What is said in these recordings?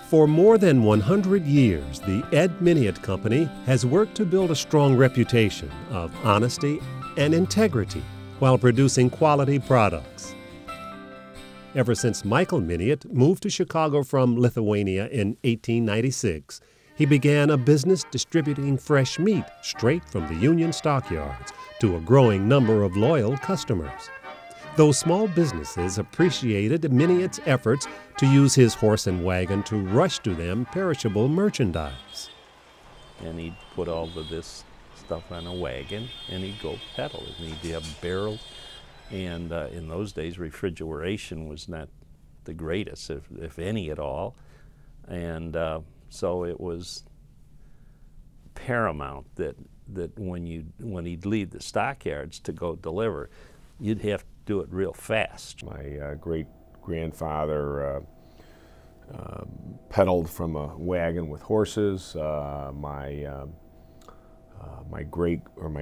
For more than 100 years, the Ed Miniat Company has worked to build a strong reputation of honesty and integrity while producing quality products. Ever since Michael Miniat moved to Chicago from Lithuania in 1896, he began a business distributing fresh meat straight from the Union stockyards to a growing number of loyal customers. Those small businesses appreciated Miniat's efforts to use his horse and wagon to rush to them perishable merchandise. And he'd put all of this stuff on a wagon and he'd go peddle. And he'd have barrels. And in those days, refrigeration was not the greatest, if any at all. And so it was paramount that when he'd leave the stockyards to go deliver, you'd have to do it real fast. My great-grandfather peddled from a wagon with horses. My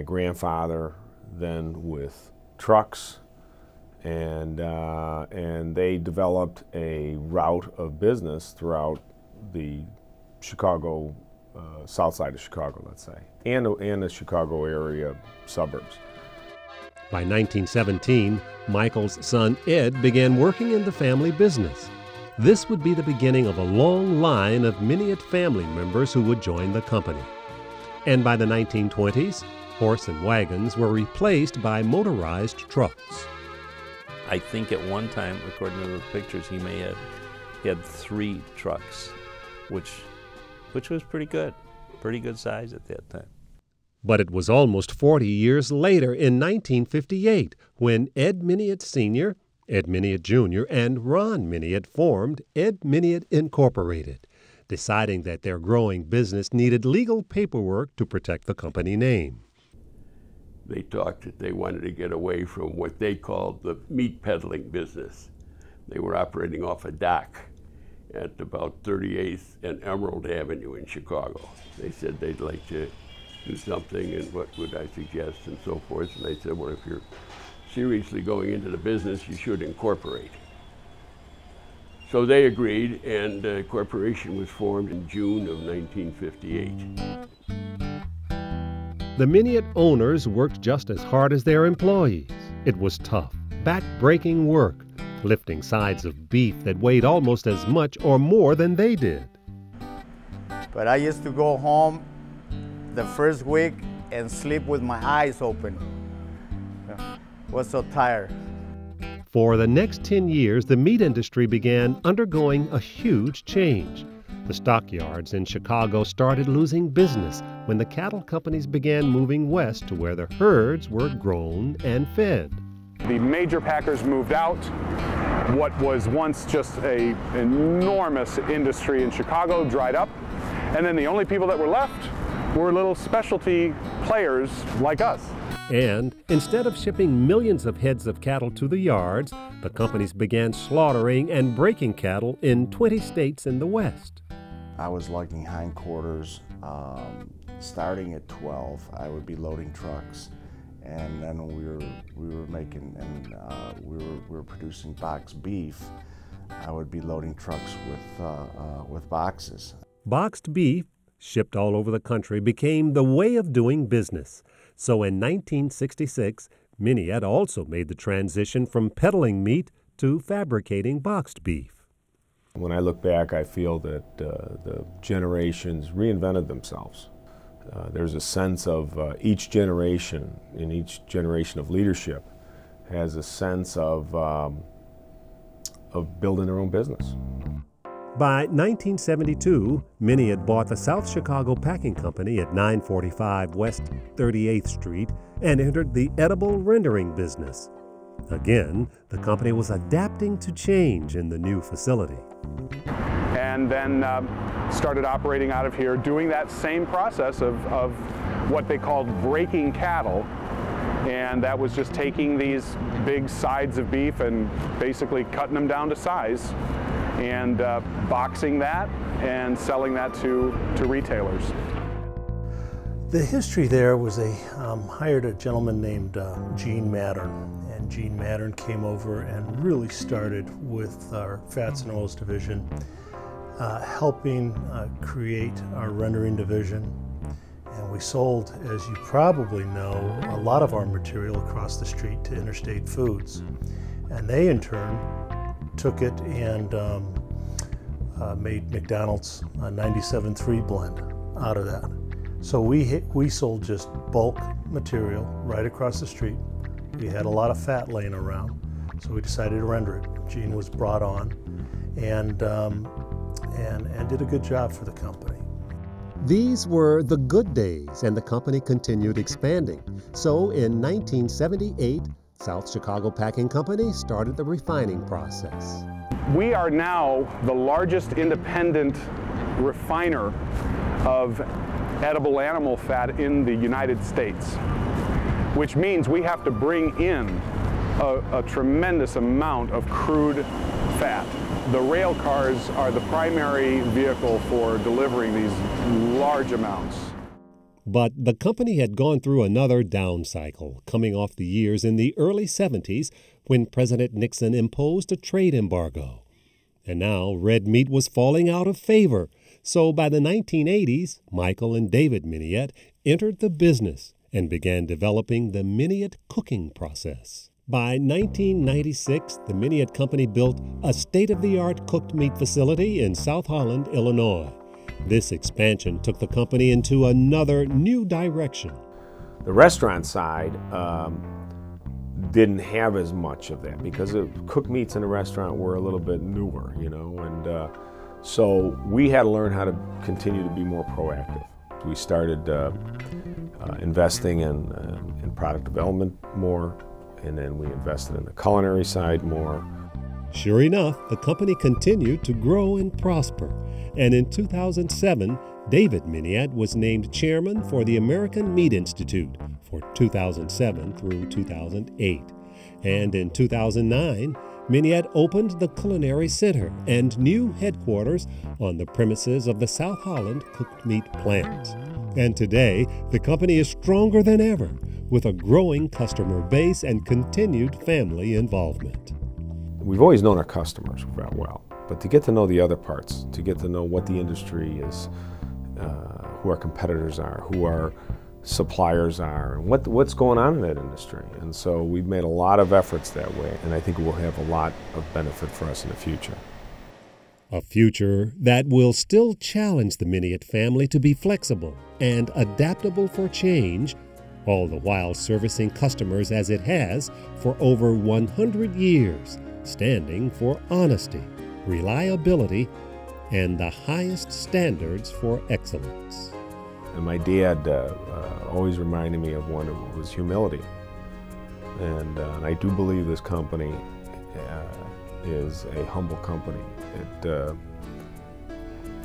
grandfather then with trucks, and they developed a route of business throughout the Chicago, south side of Chicago, let's say, and the Chicago area suburbs. By 1917, Michael's son Ed began working in the family business. This would be the beginning of a long line of Miniat family members who would join the company. And by the 1920s, horse and wagons were replaced by motorized trucks. I think at one time, according to the pictures, he may have had 3 trucks, which was pretty good size at that time. But it was almost 40 years later, in 1958, when Ed Miniat Sr., Ed Miniat Jr., and Ron Miniat formed Ed Miniat Incorporated, deciding that their growing business needed legal paperwork to protect the company name. They talked that they wanted to get away from what they called the meat peddling business. They were operating off a dock at about 38th and Emerald Avenue in Chicago. They said they'd like to do something, and what would I suggest, and so forth. And they said, well, if you're seriously going into the business, you should incorporate. So they agreed, and a corporation was formed in June of 1958. The Miniat owners worked just as hard as their employees. It was tough, back-breaking work, lifting sides of beef that weighed almost as much or more than they did. But I used to go home the first week and sleep with my eyes open. Was so tired. For the next 10 years, the meat industry began undergoing a huge change. The stockyards in Chicago started losing business when the cattle companies began moving west to where the herds were grown and fed. The major packers moved out. What was once just an enormous industry in Chicago dried up, and then the only people that were left were little specialty players like us. And instead of shipping millions of heads of cattle to the yards, the companies began slaughtering and breaking cattle in 20 states in the West. I was lugging hindquarters. Starting at 12, I would be loading trucks, and then we were making, and we were producing boxed beef. I would be loading trucks with boxes. Boxed beef, shipped all over the country, became the way of doing business. So in 1966, Miniat also made the transition from peddling meat to fabricating boxed beef. When I look back, I feel that the generations reinvented themselves. There's a sense of each generation, in each generation of leadership, has a sense of building their own business. By 1972, Miniat bought the South Chicago Packing Company at 945 West 38th Street and entered the edible rendering business. Again, the company was adapting to change in the new facility. And then started operating out of here, doing that same process of what they called breaking cattle. And that was just taking these big sides of beef and basically cutting them down to size and boxing that and selling that to retailers. The history there was hired a gentleman named Gene Mattern, and Gene Mattern came over and really started with our fats and oils division. helping create our rendering division. And we sold, as you probably know, a lot of our material across the street to Interstate Foods. And they, in turn, took it and made McDonald's 97.3 blend out of that. So we sold just bulk material right across the street. We had a lot of fat laying around, so we decided to render it. Gene was brought on and did a good job for the company. These were the good days, and the company continued expanding. So in 1978, South Chicago Packing Company started the refining process. We are now the largest independent refiner of edible animal fat in the United States, which means we have to bring in a tremendous amount of crude fat. The rail cars are the primary vehicle for delivering these large amounts. But the company had gone through another down cycle, coming off the years in the early 70s when President Nixon imposed a trade embargo. And now red meat was falling out of favor. So by the 1980s, Michael and David Miniat entered the business and began developing the Miniat cooking process. By 1996, the Miniat Company built a state-of-the-art cooked meat facility in South Holland, Illinois. This expansion took the company into another new direction. The restaurant side didn't have as much of that because cooked meats in a restaurant were a little bit newer, you know, and so we had to learn how to continue to be more proactive. We started investing in product development more, and then we invested in the culinary side more. Sure enough, the company continued to grow and prosper. And in 2007, David Miniat was named chairman for the American Meat Institute for 2007 through 2008. And in 2009, Miniat opened the Culinary Center and new headquarters on the premises of the South Holland cooked meat plant. And today, the company is stronger than ever, with a growing customer base and continued family involvement. We've always known our customers very well, but to get to know the other parts, to get to know what the industry is, who our competitors are, who our suppliers are, and what's going on in that industry. And so we've made a lot of efforts that way, and I think it will have a lot of benefit for us in the future. A future that will still challenge the Miniat family to be flexible and adaptable for change, all the while servicing customers as it has for over 100 years, standing for honesty, reliability, and the highest standards for excellence. And my dad always reminded me of one, it was humility. And I do believe this company is a humble company.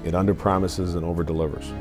It under-promises and over-delivers.